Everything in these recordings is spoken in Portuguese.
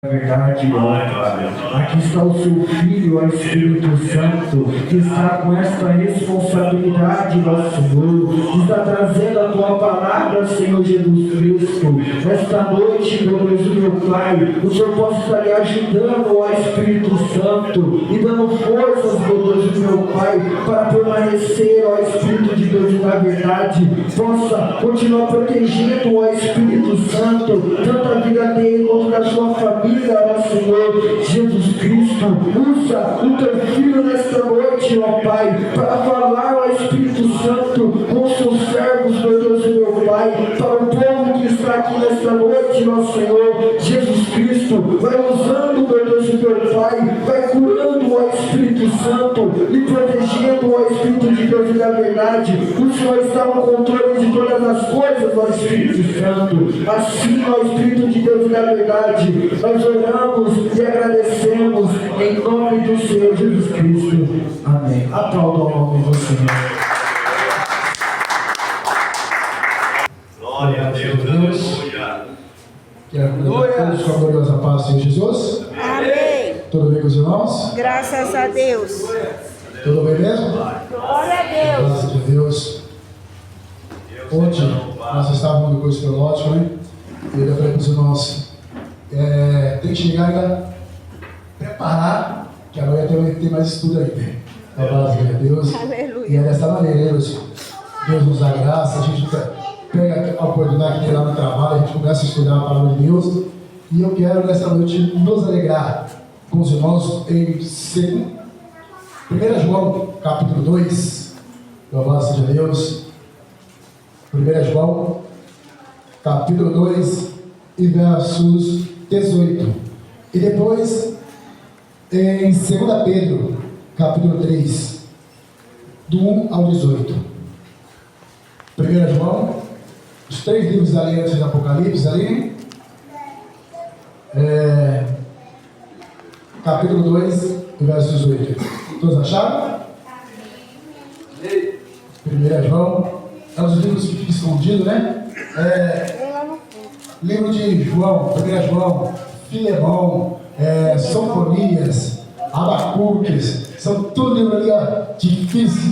Verdade, aqui está o seu Filho, o Espírito Santo, que está com esta responsabilidade, nosso Senhor, que está trazendo a Tua palavra, Senhor Jesus Cristo. Esta noite, meu Deus e meu Pai, o Senhor possa estar lhe ajudando, ó Espírito Santo, e dando forças, meu Deus e meu Pai, para permanecer, ó Espírito de Deus, na verdade, possa continuar protegendo, ó Espírito Santo, tanto a vida dele quanto da sua família, ó Senhor Jesus Cristo. Usa o Teu Filho nesta noite, ó Pai, para falar, ó Espírito Santo, com os Teus servos, meu Deus e meu Pai, para o povo que está aqui nesta noite, nosso Senhor Jesus Cristo. Vai usando, meu Deus e meu Pai, vai curando, ó Espírito Santo, e protegendo, ó Espírito de Deus e da verdade. O Senhor está no controle de todas as coisas, ó Espírito Santo. Assim, ó Espírito de Deus e da verdade, nós oramos e agradecemos em nome do Senhor Jesus Cristo. Amém. Aplauda o nome do Senhor. Glória a Deus, aleluia. Quero convidar todos com a gloriosa paz do Senhor Jesus. Amém. Tudo bem com os irmãos? Graças a Deus. Tudo bem mesmo? Glória a Deus. Graças a Deus. Ontem nós estávamos no curso teológico, né? E eu falei para os irmãos, tem que chegar ainda preparar, que amanhã tem mais estudo ainda. Graças a Deus. Aleluia. E é dessa maneira, né, Deus? Deus nos dá graça, a gente pega a oportunidade que tem lá no trabalho, a gente começa a estudar a palavra de Deus. E eu quero nessa noite nos alegrar com os irmãos em 1 João, capítulo 2. Louvado seja Deus. 1 João, capítulo 2 e versos 18. E depois em 2 Pedro, capítulo 3, do 1 ao 18. 1 João, os 3 livros ali antes do Apocalipse, ali, capítulo 2, verso 18. Todos acharam? 1 João, é os livros que ficam escondidos, né? Livro de João, 1 João, Filemão, Sofonias, Abacuques, são tudo livros ali, ó, difíceis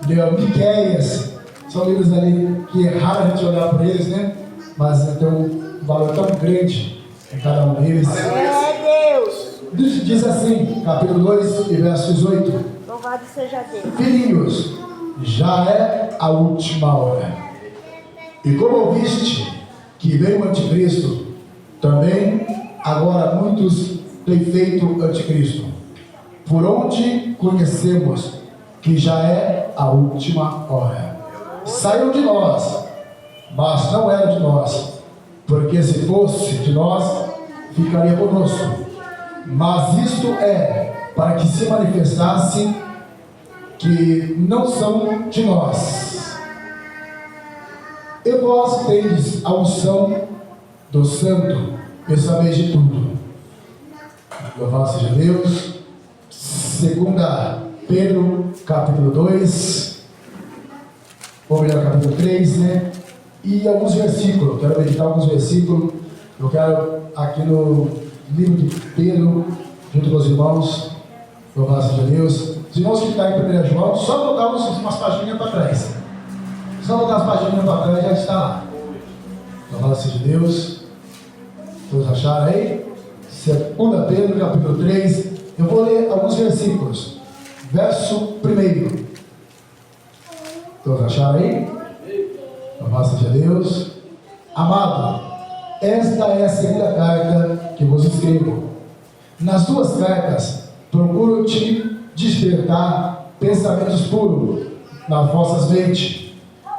de Miqueias. São livros ali que é raro a gente olhar por eles, né? Mas tem um valor tão grande em cada um deles. Diz assim, capítulo 2 e verso 18. Louvado seja Deus. Filhinhos, já é a última hora. E como ouviste que veio o anticristo, também agora muitos têm feito anticristo. Por onde conhecemos que já é a última hora. Saiu de nós, mas não era de nós, porque se fosse de nós, ficaria conosco. Mas isto é para que se manifestasse que não são de nós. E vós tendes a unção do Santo e sabeis de tudo. Louvado seja Deus. 2 Pedro, capítulo 2, ou melhor, capítulo 3, né? E alguns versículos, quero meditar alguns versículos. Eu quero aqui no livro de Pedro, junto com os irmãos. Louvado seja Deus. Os irmãos que estão em 1 João, só voltar umas páginas para trás. Só voltar as páginas para trás, já está lá. Louvado seja Deus. Todos acharam aí? 2 Pedro, capítulo 3. Eu vou ler alguns versículos. Verso 1. Todos acharam aí? Louvado seja Deus. Amado, esta é a segunda carta que vos escrevo. Nas 2 cartas, procuro te despertar pensamentos puros nas vossas mentes.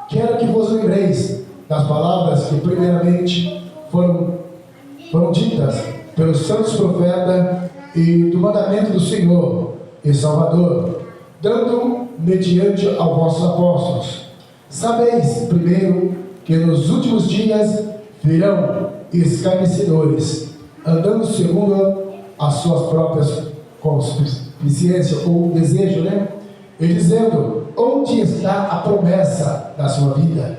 Quero que vos lembreis das palavras que primeiramente foram ditas pelos santos profetas e do mandamento do Senhor e Salvador, dando mediante aos vossos apóstolos. Sabeis, primeiro, que nos últimos dias virão escarnecedores, andando segundo as suas próprias concupiscências ou desejo, né? E dizendo, onde está a promessa da sua vida?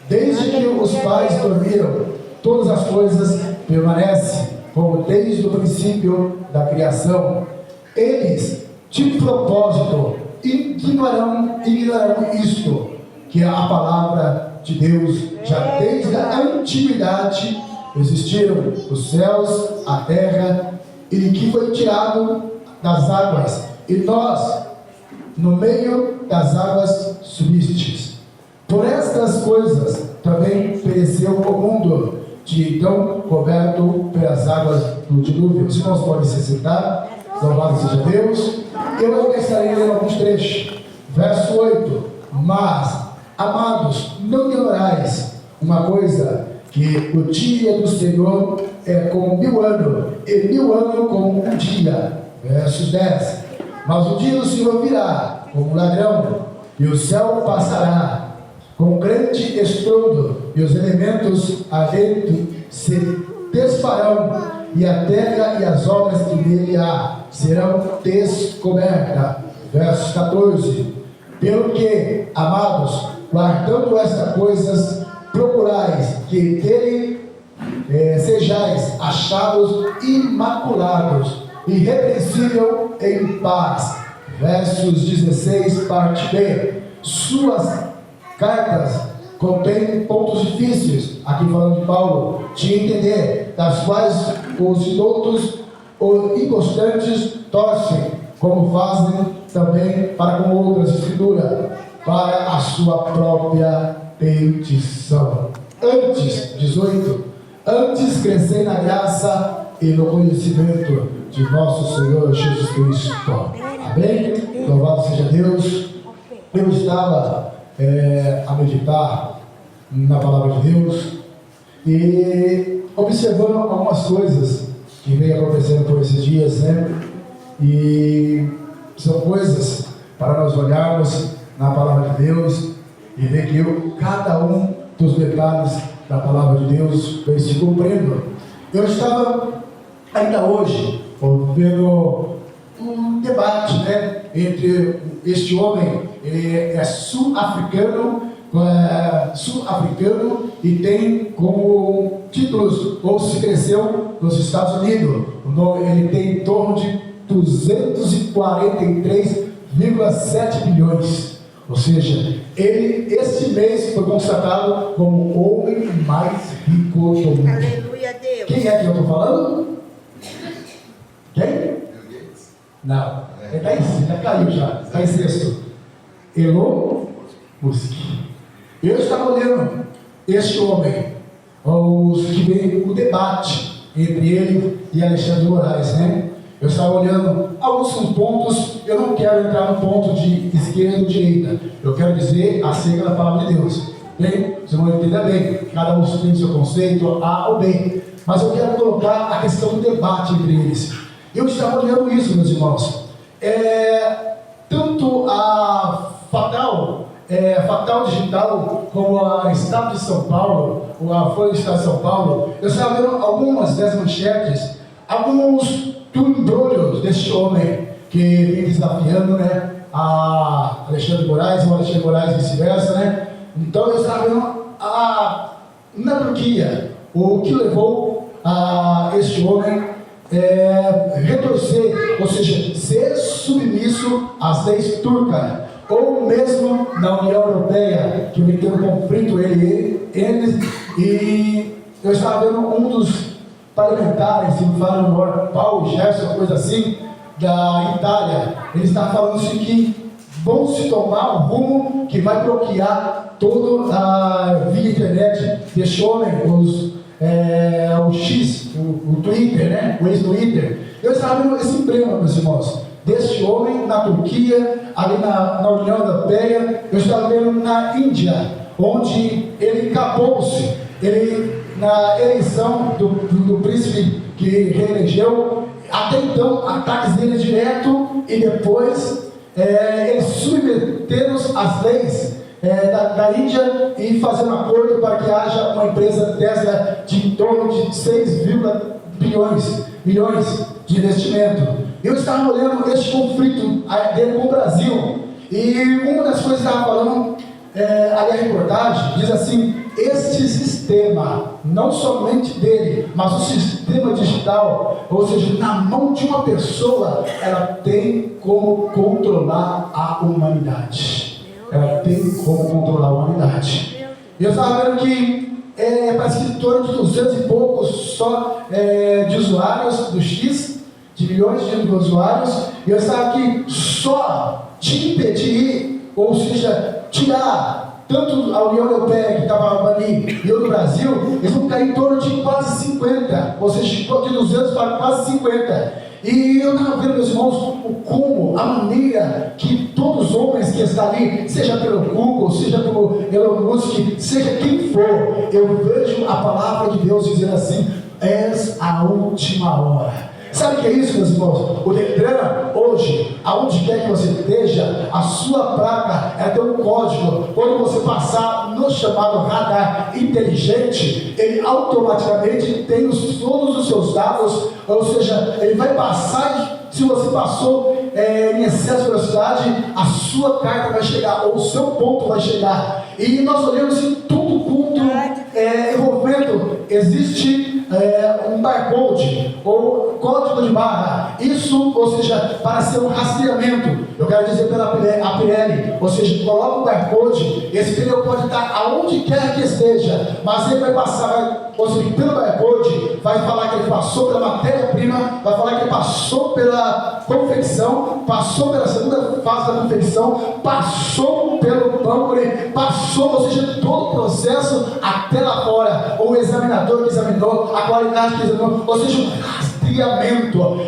Desde que os pais dormiram, todas as coisas permanecem como desde o princípio da criação. Eles, de propósito, ignorarão isto, que a palavra de Deus, já desde a antiguidade, existiram os céus, a terra, e que foi tirado das águas, e nós, no meio das águas subsistes. Por estas coisas também pereceu o mundo, de então coberto pelas águas do dilúvio. Os irmãos podem se sentar, louvado seja Deus. Eu estarei lendo alguns trechos. Verso 8: Mas, amados, não ignorais uma coisa, que o dia do Senhor é como 1000 anos, e 1000 anos como um dia. Verso 10: Mas o dia do Senhor virá como um ladrão, e o céu passará com grande estrondo, e os elementos ardentes se desfarão, e a terra e as obras que nele há serão descobertas. Verso 14: Pelo que, amados, guardando estas coisas, procurais que dele sejais achados imaculados, irrepreensível em paz. Versos 16, parte B. Suas cartas contêm pontos difíceis, aqui falando de Paulo, de entender, das quais os doutos ou inconstantes torcem, como fazem também para com outras escrituras, para a sua própria perdição. Antes, 18, antes crescei na graça e no conhecimento de nosso Senhor Jesus Cristo. Amém? Louvado seja Deus. Eu estava a meditar na palavra de Deus e observando algumas coisas que vem acontecendo por esses dias, né? E são coisas para nós olharmos na palavra de Deus e ver que cada um dos detalhes da palavra de Deus vem se cumprindo. Eu estava ainda hoje vendo um debate, né, entre este homem, ele é sul-africano e tem como títulos, ou se cresceu nos Estados Unidos. Ele tem em torno de 243,7 bilhões. Ou seja, ele este mês foi constatado como o homem mais rico do mundo. Aleluia, Deus. Quem é que eu estou falando? Quem? Não, ele está em cima, já caiu já, está em sexto. Elon Musk. Eu estava olhando este homem, que veio o debate entre ele e Alexandre de Moraes, né? Eu estava olhando alguns pontos. Eu não quero entrar no ponto de esquerda ou direita, eu quero dizer acerca da palavra de Deus. Bem, vocês vão entender bem, cada um tem seu conceito, A ou B, mas eu quero colocar a questão do debate entre eles. Eu estava olhando isso, meus irmãos. Tanto a Fatal Digital, como a Estado de São Paulo, ou a Folha do Estado de São Paulo, eu estava vendo algumas das manchetes, alguns do embrulho deste homem que vem desafiando, né, a Alexandre de Moraes, ou Alexandre de Moraes vice-versa, né? Então eu estava vendo na Turquia, o que levou a este homem retorcer, ou seja, ser submisso às leis turcas, ou mesmo na União Europeia, que vem tendo conflito eles, e eu estava vendo um dos parlamentares, se me falam no Paulo Gerson, coisa assim, da Itália. Ele está falando assim que vão se tomar um rumo que vai bloquear toda a via internet desse homem, o X, o Twitter, né? O ex-Twitter. Eu estava vendo esse emblema, meus irmãos, deste homem na Turquia, ali na União Europeia. Eu estava vendo na Índia, onde ele acabou-se, na eleição do príncipe que reelegeu, até então ataques dele direto, e depois eles submeteram às leis da Índia e fazer um acordo para que haja uma empresa Tesla de em torno de 6 bilhões de investimento. Eu estava olhando esse conflito dele com o Brasil, e uma das coisas que estava falando, a reportagem diz assim, este sistema, não somente dele, mas o sistema digital, ou seja, na mão de uma pessoa, ela tem como controlar a humanidade. Ela tem como controlar a humanidade. E eu estava vendo que parece que em torno de 200 e poucos só de usuários do X, de milhões de usuários, e eu estava aqui só de impedir, ou seja, tirar tanto a União Europeia que estava ali e o do Brasil, eles vão cair em torno de quase 50, ou seja, de 200 para quase 50. E eu estava vendo, meus irmãos, como, a maneira que todos os homens que estão ali, seja pelo Google, seja pelo Elon Musk, seja quem for, eu vejo a palavra de Deus dizendo assim: és a última hora. Sabe o que é isso, meus irmãos? O Detran, hoje, aonde quer que você esteja, a sua placa, ela tem um código. Quando você passar no chamado radar inteligente, ele automaticamente tem todos os seus dados, ou seja, ele vai passar, se você passou em excesso de velocidade, a sua carga vai chegar, ou o seu ponto vai chegar. E nós olhamos em todo ponto envolvendo, existe um barcode ou código de barra, isso, ou seja, para ser um rastreamento. Eu quero dizer pela APL, ou seja, coloca o barcode, esse pneu pode estar aonde quer que esteja, mas ele vai passar, ou seja, pelo barcode, vai falar que ele passou pela matéria-prima, vai falar que ele passou pela confecção, passou pela segunda fase da confecção, passou pelo bumper, passou, ou seja, todo o processo até lá fora, o examinador que examinou, a qualidade que examinou, ou seja, um rastreamento.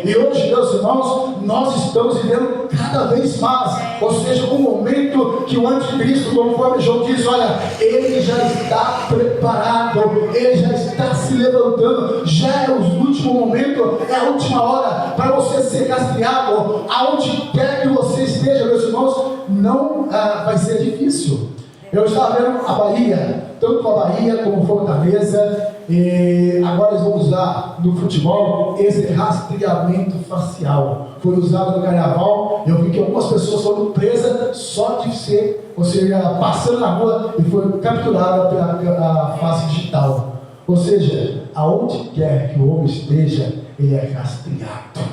E hoje, meus irmãos, nós estamos vivendo cada vez mais, ou seja, um momento que o anticristo, conforme João disse, olha, ele já está preparado, ele já está se levantando, já é o último momento, é a última hora para você ser rastreado, aonde quer que você esteja, meus irmãos, não vai ser difícil. Eu estava vendo a Bahia, tanto a Bahia como Fortaleza, e agora eles vão usar no futebol esse rastreamento facial. Foi usado no carnaval. Eu vi que algumas pessoas foram presas só de ser, ou seja, passando na rua e foi capturada pela face digital. Ou seja, aonde quer que o homem esteja, ele é rastreado.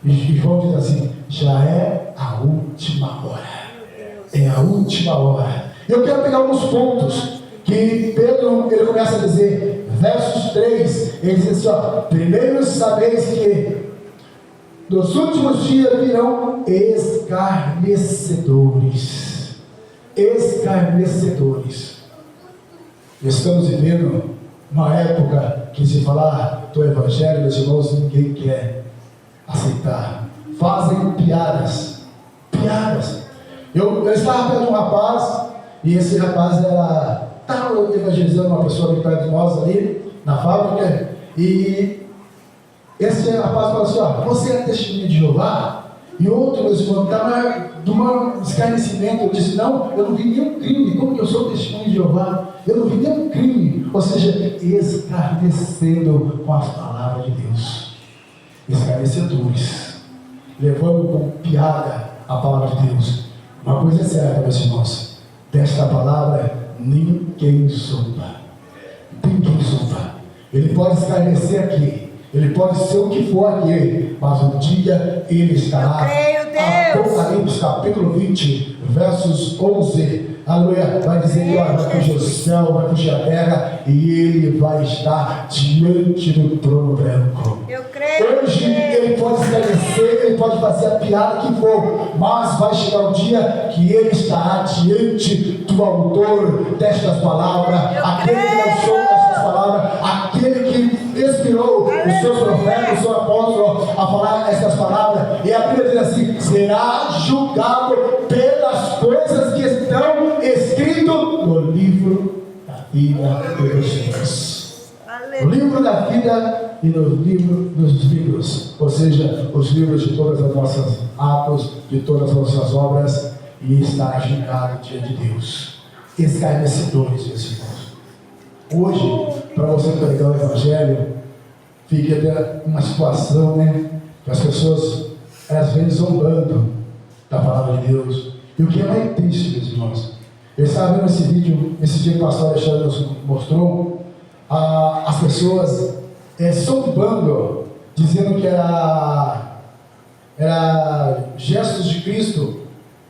E João diz assim: já é a última hora. É a última hora. Eu quero pegar alguns pontos que Pedro, ele começa a dizer, versos 3, ele diz assim, ó: primeiro sabeis que nos últimos dias virão escarnecedores. Escarnecedores. Estamos vivendo uma época que, se falar do evangelho, meus irmãos, ninguém quer aceitar. Fazem piadas. Eu estava perto de um rapaz, e esse rapaz estava evangelizando uma pessoa ali perto de nós, ali na fábrica, e esse rapaz falou assim: ó, você é testemunha de Jeová? E outro, meus irmãos, estava de um escarnecimento. Eu disse: não, eu não vi nenhum crime. Como que eu sou testemunha de Jeová? Eu não vi nenhum crime. Ou seja, escarnecendo com as palavras de Deus. Escarnecedores, levando com piada a palavra de Deus. Uma coisa é certa, meus irmãos, desta palavra ninguém zomba. Ninguém zomba. Ele pode escarnecer aqui, ele pode ser o que for aqui, mas um dia ele estará. Apocalipse capítulo 20, versos 11, aleluia, vai dizer que vai fugir o céu, vai fugir a terra, e ele vai estar diante do trono branco. Hoje ele pode esclarecer, ele pode fazer a piada que for, mas vai chegar um dia que ele estará diante do autor destas palavras, aquele que lançou estas palavras, aquele que inspirou os seus profetas, o seu apóstolo a falar estas palavras. E a Bíblia diz assim: será julgado pelas coisas que estão escritas no livro da vida dos céus. O livro da vida e no livro dos livros, ou seja, os livros de todas as nossas atos, de todas as nossas obras, e estará julgado diante de Deus. Escarnecedores, meus irmãos. Hoje, para você pregar o Evangelho, fica até uma situação, que as pessoas às vezes zombando da palavra de Deus. E o que é mais triste, meus irmãos, Eu estava vendo esse vídeo, esse dia que o pastor Alexandre nos mostrou, as pessoas zombando, dizendo que era gestos de Cristo,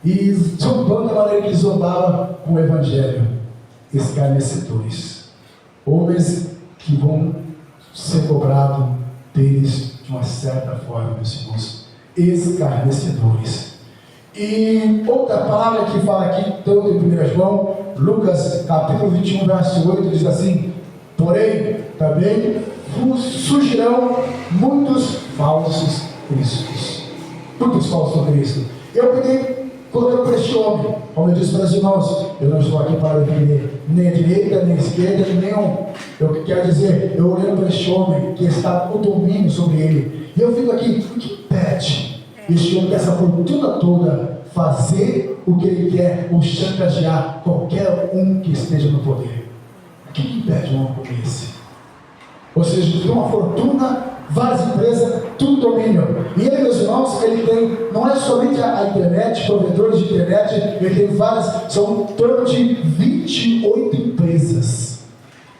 e zombando da maneira que zombava com o Evangelho. Escarnecedores, homens que vão ser cobrados deles de uma certa forma, meus irmãos, escarnecedores. E outra palavra que fala aqui, tanto em 1 João, Lucas capítulo 21, verso 8, diz assim: porém, também surgirão muitos falsos cristos. Muitos falsos cristos. Eu peguei, colocando para este homem, como eu disse para os irmãos, eu não estou aqui para defender nem a direita, nem a esquerda, nem nenhum. Eu quero dizer, eu olhando para este homem que está com domínio sobre ele, e eu fico aqui, o que impede este homem, dessa fortuna toda, fazer o que ele quer, ou chantagear qualquer um que esteja no poder? O que impede um homem como esse? Ou seja, tem uma fortuna, várias empresas, tudo domínio. E ele, meus irmãos, ele tem, não é somente a internet, provedores de internet, ele tem várias, são em torno de 28 empresas.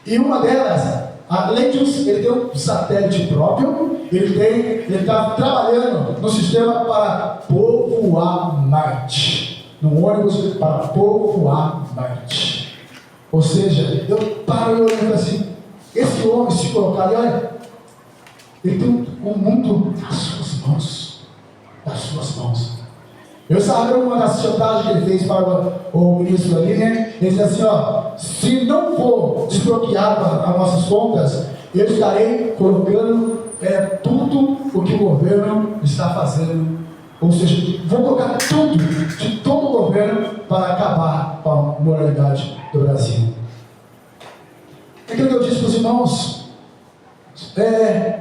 E uma delas, além disso, ele tem um satélite próprio, ele está trabalhando no sistema para povoar Marte, no ônibus para povoar Marte. Ou seja, eu paro e olho assim, esse homem se colocar ali, olha, ele tem o mundo nas suas mãos, nas suas mãos. Eu estava vendo uma das chantagens que ele fez para o ministro ali, né? Ele disse assim, ó, se não for desbloqueado as nossas contas, eu estarei colocando tudo o que o governo está fazendo. Ou seja, vou colocar tudo, de todo o governo, para acabar com a moralidade do Brasil. É aquilo que eu disse para os irmãos,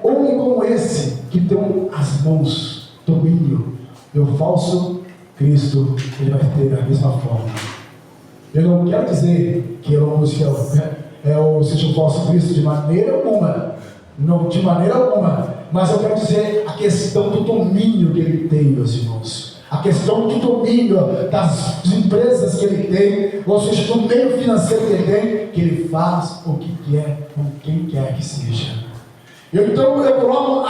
homem como esse, que tem as mãos, domínio, e o falso Cristo, ele vai ter da mesma forma. Eu não quero dizer que seja o falso Cristo de maneira alguma, não, de maneira alguma, mas eu quero dizer a questão do domínio que ele tem, meus irmãos, a questão do domínio das empresas que ele tem, ou seja, do meio financeiro que ele tem, que ele faz o que quer, com quem quer que seja. Então eu coloco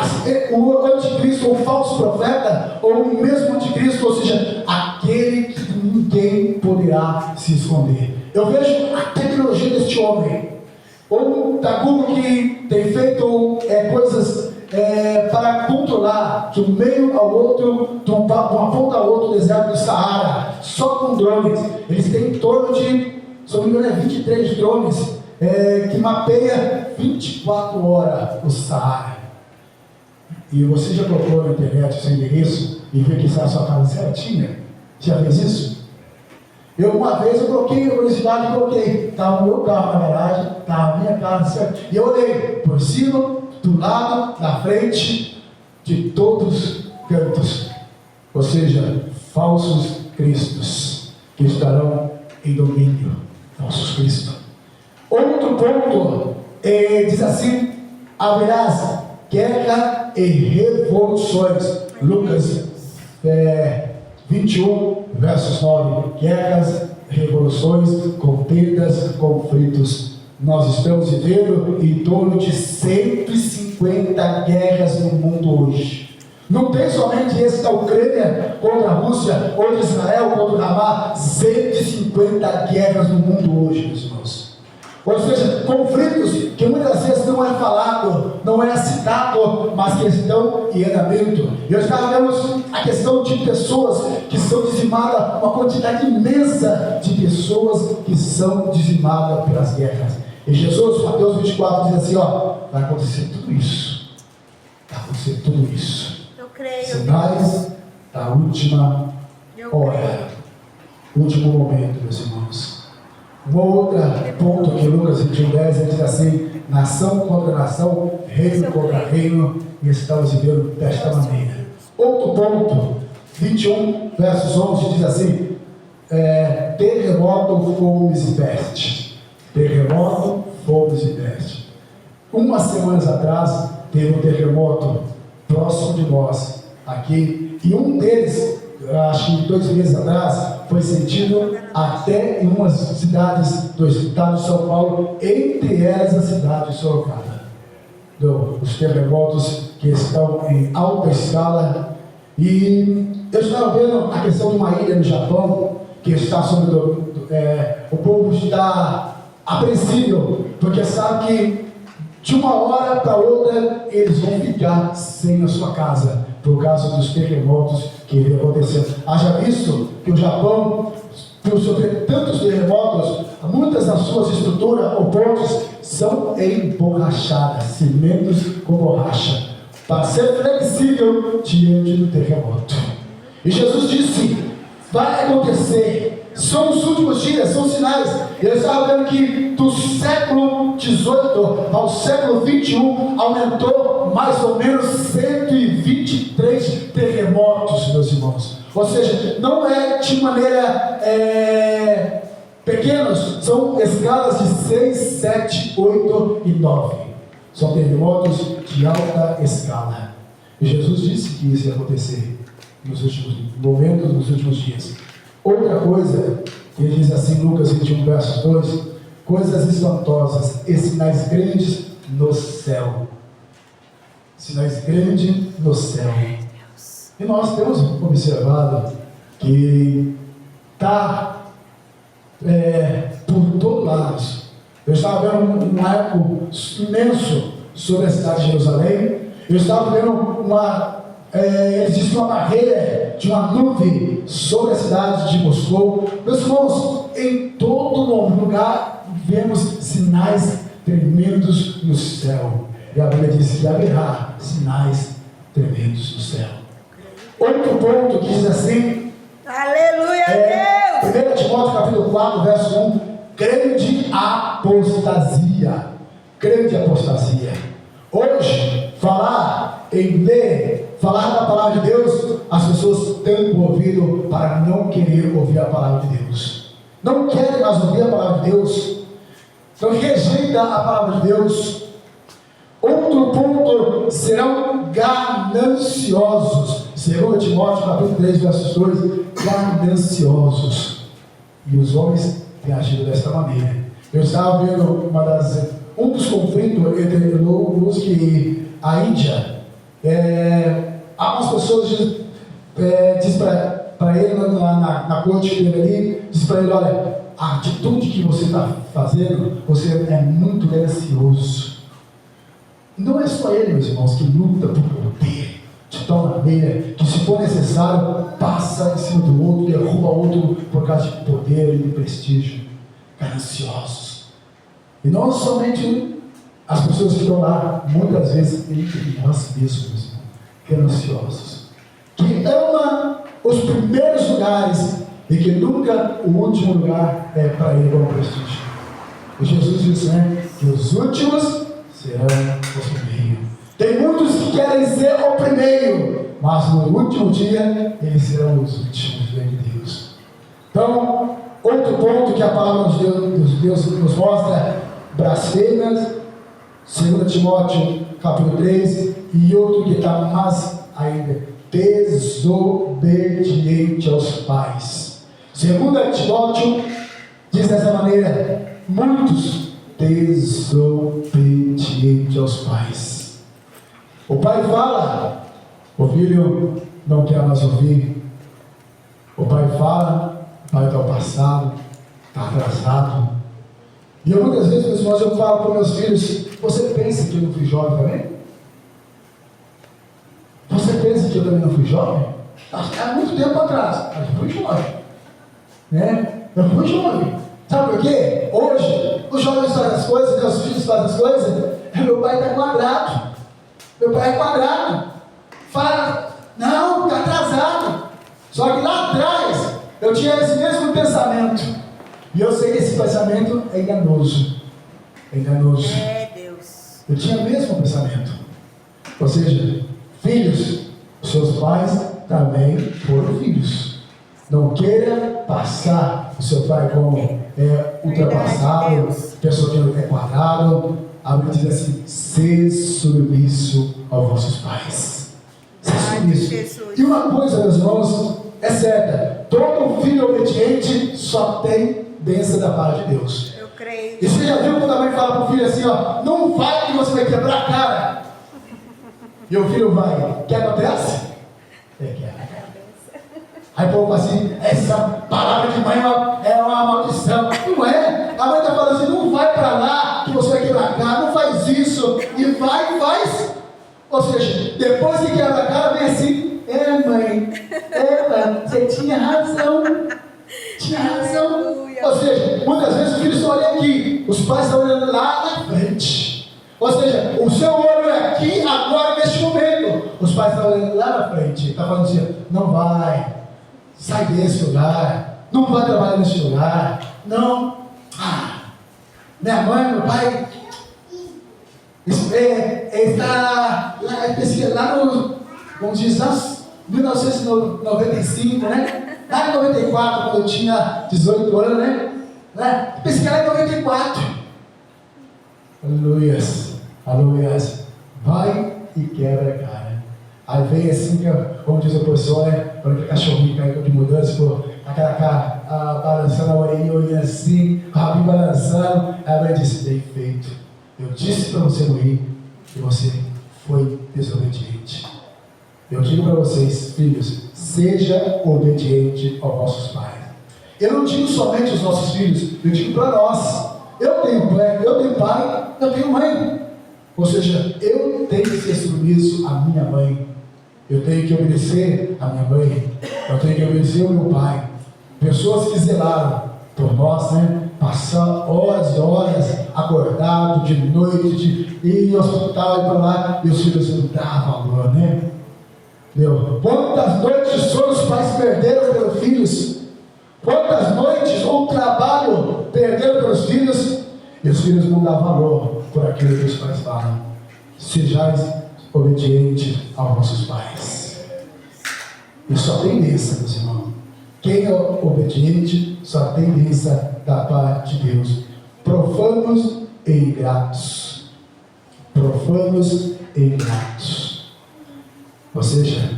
o anticristo, o falso profeta, ou o mesmo anticristo, ou seja, aquele que ninguém poderá se esconder. Eu vejo a tecnologia deste homem, ou da Google, que tem feito coisas para controlar de um meio ao outro, de uma ponta ao outro, do deserto do Saara, só com drones. Eles têm em torno de, se não me engano, 23 drones, que mapeia 24 horas o Saara. E você já procurou na internet o seu endereço e viu que está a sua casa certinha? Já fez isso? Uma vez eu coloquei a curiosidade e coloquei, estava o meu carro na garagem, estava a minha casa certinha, e eu olhei por cima, do lado, na frente, de todos os cantos. Ou seja, falsos cristos que estarão em domínio. Falsos cristos. Outro ponto, diz assim: haverá guerra e revoluções. Lucas 21, versos 9. Guerras, revoluções, contendas, conflitos. Nós estamos vivendo em torno de 150 guerras no mundo hoje. Não tem somente esse da Ucrânia contra a Rússia, ou de Israel contra o Hamas. 150 guerras no mundo hoje, meus irmãos. Ou seja, conflitos que muitas vezes não é falado, não é citado, mas que estão em andamento. E hoje nós vemos a questão de pessoas que são dizimadas, uma quantidade imensa de pessoas que são dizimadas pelas guerras. E Jesus, Mateus 24, diz assim, ó, vai acontecer tudo isso. Vai acontecer tudo isso. Eu creio. Sinais da última hora. Último momento, meus irmãos. Um outro ponto que Lucas 21:10 diz assim: nação contra nação, reino contra reino, e estamos vivendo desta maneira. Outro ponto, 21 versos 11 diz assim: terremoto, fomes e peste. Terremoto, fomes e peste. Umas semanas atrás teve um terremoto próximo de nós aqui, e um deles, acho que 2 meses atrás, foi sentido até em umas cidades do estado de São Paulo, entre elas a cidade de Sorocaba. Os terremotos que estão em alta escala. E eu estava vendo a questão de uma ilha no Japão, que está sobre o povo está apreensível, porque sabe que de uma hora para outra eles vão ficar sem a sua casa, por causa dos terremotos que irão acontecer. Haja visto que o Japão, por sofrer tantos terremotos, muitas das suas estruturas ou pontes são emborrachadas, cimentos com borracha, para ser flexível diante do terremoto. E Jesus disse: vai acontecer, são os últimos dias, são sinais. Ele estava vendo que do século XVIII ao século XXI aumentou mais ou menos 123 terremotos, meus irmãos. Ou seja, não é de maneira pequenos, são escalas de 6, 7, 8 e 9. São terremotos de alta escala. E Jesus disse que isso ia acontecer nos últimos momentos, nos últimos dias. Outra coisa, ele diz assim, Lucas 21, verso 2: coisas espantosas e sinais grandes no céu. Sinais grandes no céu. E nós temos observado que está por todos lados. Eu estava vendo um arco imenso sobre a cidade de Jerusalém. Eu estava vendo existe uma barreira de uma nuvem sobre a cidade de Moscou. Meus irmãos, em todo lugar vemos sinais tremendos no céu. E a Bíblia diz que haverá sinais tremendos no céu. Outro ponto que diz assim: aleluia, Deus! 1 Timóteo capítulo 4, verso 1: grande apostasia. Grande apostasia. Hoje, falar da palavra de Deus, as pessoas têm o ouvido para não querer ouvir a palavra de Deus. Não querem mais ouvir a palavra de Deus. Então rejeita a palavra de Deus. Outro ponto: serão gananciosos. 2 Timóteo capítulo 3, versos 2: gananciosos. E os homens têm agido desta maneira. Eu estava vendo um dos conflitos entre Rússia e a Índia. Algumas pessoas dizem para ele na corte que teve ali, diz para ele: olha, a atitude que você está fazendo, você é muito ganancioso. Não é só ele, meus irmãos, que luta por poder de tal maneira que, se for necessário, passa em cima do outro, derruba o outro por causa de poder e de prestígio. Gananciosos. E não somente as pessoas que estão lá, muitas vezes entre nós mesmos, gananciosos, que ama os primeiros lugares e que nunca o último lugar é para ele como prestígio. E Jesus disse, que os últimos serão os primeiros. Tem muitos que querem ser o primeiro, mas no último dia eles serão os últimos de Deus. Então, outro ponto que a palavra de Deus nos mostra: blasfêmias, 2 Timóteo capítulo 3, e outro que está mais ainda: desobediente aos pais. 2 Timóteo diz dessa maneira: muitos desobedientes aos pais. O pai fala, o filho não quer mais ouvir. O pai fala, o pai está ao passado, está atrasado. E eu, muitas vezes, meus irmãos, eu falo para meus filhos: você pensa que eu não fui jovem também? Você pensa que eu também não fui jovem? Há muito tempo atrás, mas eu fui jovem. Eu fui jovem. Sabe por quê? Hoje, os jovens fazem as coisas, meus filhos fazem as coisas, meu pai está quadrado. Meu pai é quadrado. Fala, não, está atrasado. Só que lá atrás, eu tinha esse mesmo pensamento. E eu sei que esse pensamento é enganoso. É enganoso. Deus. Eu tinha o mesmo pensamento. Ou seja, filhos, seus pais também foram filhos. Não queira passar o seu pai como ultrapassado, pessoa que é quadrado. A Bíblia diz assim: ser submisso aos vossos pais. Ser submisso. E uma coisa, meus irmãos, é certa: todo filho obediente só tem bênção da parte de Deus. Eu creio. E você já viu quando a mãe fala para o filho assim, ó, não vai que você vai quebrar a cara? E o filho vai, o que acontece? Quebra. Aí o povo fala assim, essa palavra de mãe é uma maldição. Não é. A mãe está falando assim, não vai para lá que você vai quebrar a cara, não faz isso. E vai e faz. Ou seja, depois que quebra a cara, vem assim, mãe, você tinha razão. Tinha razão. Aleluia. Ou seja, muitas vezes os filhos estão olhando aqui, os pais estão olhando lá na frente. Ou seja, o seu olho é aqui, agora, neste momento. Os pais estão olhando lá na frente. Está falando assim, não vai, sai desse lugar, não vai trabalhar nesse lugar. Não. Minha mãe, meu pai, está lá no, vamos dizer, 1995, né? Lá em 94, quando eu tinha 18 anos, né? Pensei lá em 94. Aleluias, aleluias. Vai e quebra a cara. Aí vem assim, como diz o professor, né? Quando aquele cachorrinho caiu de mudança, pô, aquela cara balançando a orelhinha assim, o rabinho balançando. Aí a mãe disse, bem feito. Eu disse para você não ir e você foi desobediente. Eu digo para vocês, filhos, seja obediente aos vossos pais. Eu não digo somente aos nossos filhos, eu digo para nós. Eu tenho pai, eu tenho mãe. Ou seja, eu tenho que ser submisso à minha mãe. Eu tenho que obedecer à minha mãe. Eu tenho que obedecer ao meu pai. Pessoas que zelaram por nós, né? Passar horas e horas acordado de noite, de ir ao hospital e para lá, e os filhos não davam valor, né? Quantas noites de sono os pais perderam pelos filhos? Quantas noites ou trabalho perderam pelos filhos? E os filhos não dão valor por aquilo que os pais falam. Sejais obedientes aos vossos pais. E só tem bênção, meus irmãos. Quem é obediente só tem bênção da parte de Deus. Profanos e ingratos. Profanos e ingratos. Ou seja,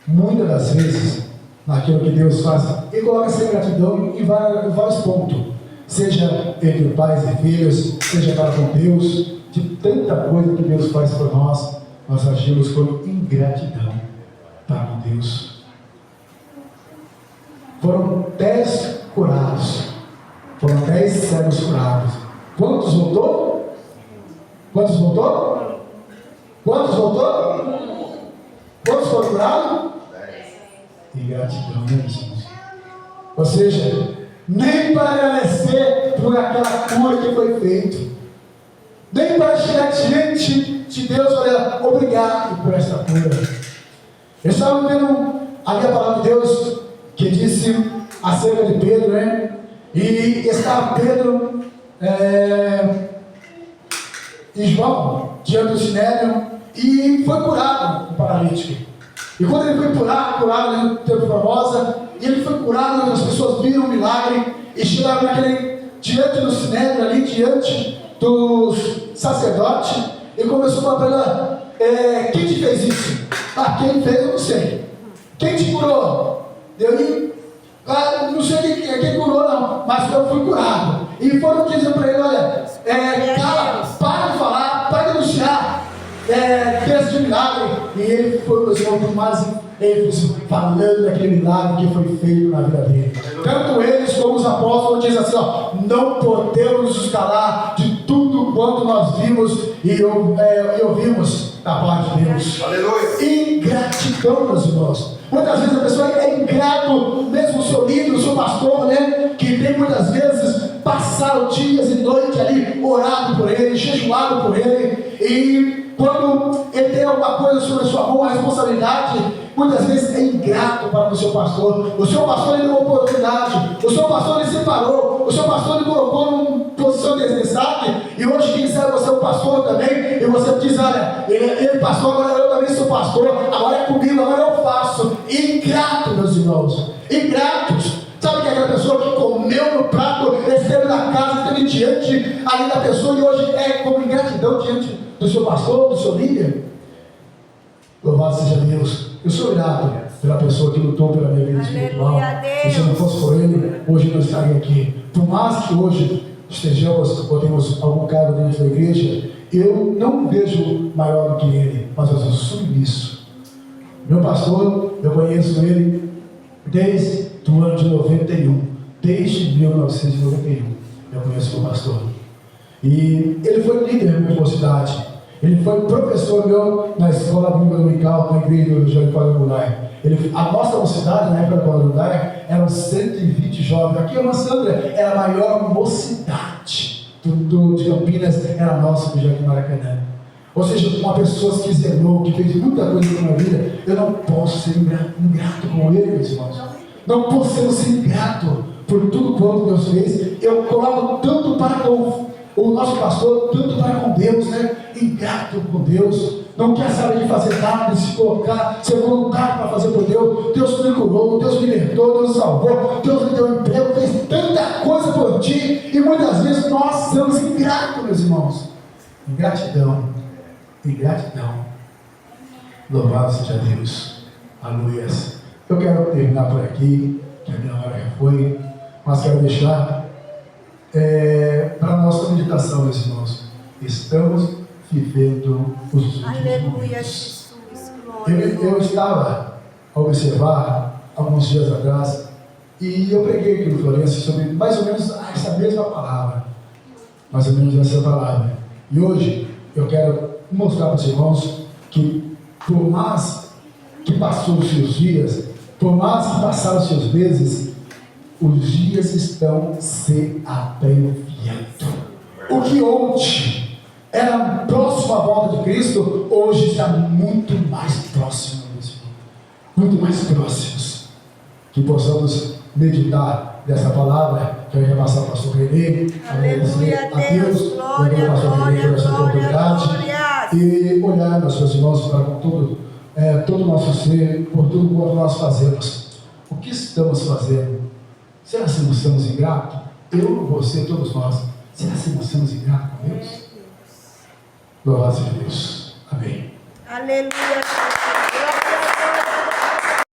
muitas das vezes, naquilo que Deus faz, Ele coloca essa ingratidão em vários pontos, seja entre pais e filhos, seja para com Deus, de tanta coisa que Deus faz por nós agimos com ingratidão para com Deus. Foram 10 curados, foram 10 cegos curados. Quantos voltou? Quantos voltou? Quantos foram curados? Ingratidão, né, irmãos? Ou seja, nem para agradecer por aquela cura que foi feita, nem para chegar diante de Deus, olha, obrigado por essa cura. Eu estava vendo ali a palavra de Deus que disse acerca de Pedro, né? E estava Pedro e João diante do sinédrio. E foi curado o paralítico. E quando ele foi curado ele teve famosa, e ele foi curado, as pessoas viram o milagre, e chegaram diante do sinédrio ali, diante dos sacerdotes, e começou a falar para ele, quem te fez isso? Quem fez eu não sei. Quem te curou? Não sei quem curou não, mas eu fui curado. E foram dizer para ele, olha, para de falar, para de denunciar, fez de milagre. E ele foi para os irmãos mais falando daquele milagre que foi feito na vida dele. Tanto eles como os apóstolos dizem assim, não podemos nos calar de tudo quanto nós vimos e ouvimos da parte de Deus. Aleluia. Ingratidão, meus irmãos. Muitas vezes a pessoa é ingrato, mesmo o seu líder, o seu pastor, né? Que tem muitas vezes passado dias e noites ali, orado por ele, jejuado por ele, e quando ele tem alguma coisa sobre a sua mão, a responsabilidade, muitas vezes é ingrato para o seu pastor. O seu pastor lhe deu uma oportunidade, o seu pastor lhe separou, o seu pastor lhe colocou numa posição de destaque, e hoje quem sabe você é o pastor também, e você diz, olha, ele pastor, agora eu também sou pastor, agora é comigo, agora eu faço. Ingrato, meus irmãos, ingratos. Sabe que é aquela pessoa que comeu no prato, esteve na casa, esteve diante ali da pessoa, e hoje é como ingratidão diante do seu pastor, do seu líder? Louvado seja Deus. Eu sou grato pela pessoa que lutou pela minha vida espiritual. Se não fosse por ele, hoje não estaria aqui. Por mais que hoje estejamos ou temos algum cargo dentro da igreja, eu não me vejo maior do que ele, mas eu sou submisso. Meu pastor, eu conheço ele desde o ano de 91, desde 1991, eu conheço meu pastor. E ele foi líder na minha mocidade, ele foi professor meu na escola bíblica dominical, na igreja do Evangelho Quadrangular. A nossa mocidade, na época da Quadrangular, eram 120 jovens. Aqui em Massandra era a maior mocidade de Campinas, era a nossa do Jardim Maracanã. Ou seja, uma pessoa que zelou, que fez muita coisa na minha vida, eu não posso ser ingrato com ele, meus irmãos. Não posso ser ingrato por tudo quanto Deus fez. Eu coloco tanto para com o nosso pastor, tanto para com Deus, né? Ingrato com Deus. Não quer saber de fazer nada, de se colocar, ser voluntário para fazer por Deus. Deus me curou, Deus me libertou, Deus me salvou, Deus me deu emprego, fez tanta coisa por ti. E muitas vezes nós somos ingratos, meus irmãos. Ingratidão. Ingratidão. Louvado seja Deus. Aleluia. Eu quero terminar por aqui, que a minha hora já foi, mas quero deixar para a nossa meditação, meus irmãos. Estamos vivendo os últimos Aleluia, momentos. Jesus. Glória. Eu estava a observar alguns dias atrás e eu preguei aqui no Florença sobre mais ou menos essa mesma palavra. Mais ou menos essa palavra. E hoje eu quero mostrar para os irmãos que por mais que passou os seus dias, por mais que passaram os seus meses, os dias estão se abreviando. O que ontem era próximo à volta de Cristo, hoje está muito mais próximo, muito mais próximos. Que possamos meditar dessa palavra, que eu ia passar para o pastor Renê, agradecer a Deus, glória, glória, por essa oportunidade, e olhar, meus irmãos, para todo o nosso ser, por tudo quanto nós fazemos. O que estamos fazendo? Será que não estamos ingratos? Eu, você, todos nós. Será que não estamos ingratos com Deus? Louvado seja Deus. Amém. Aleluia.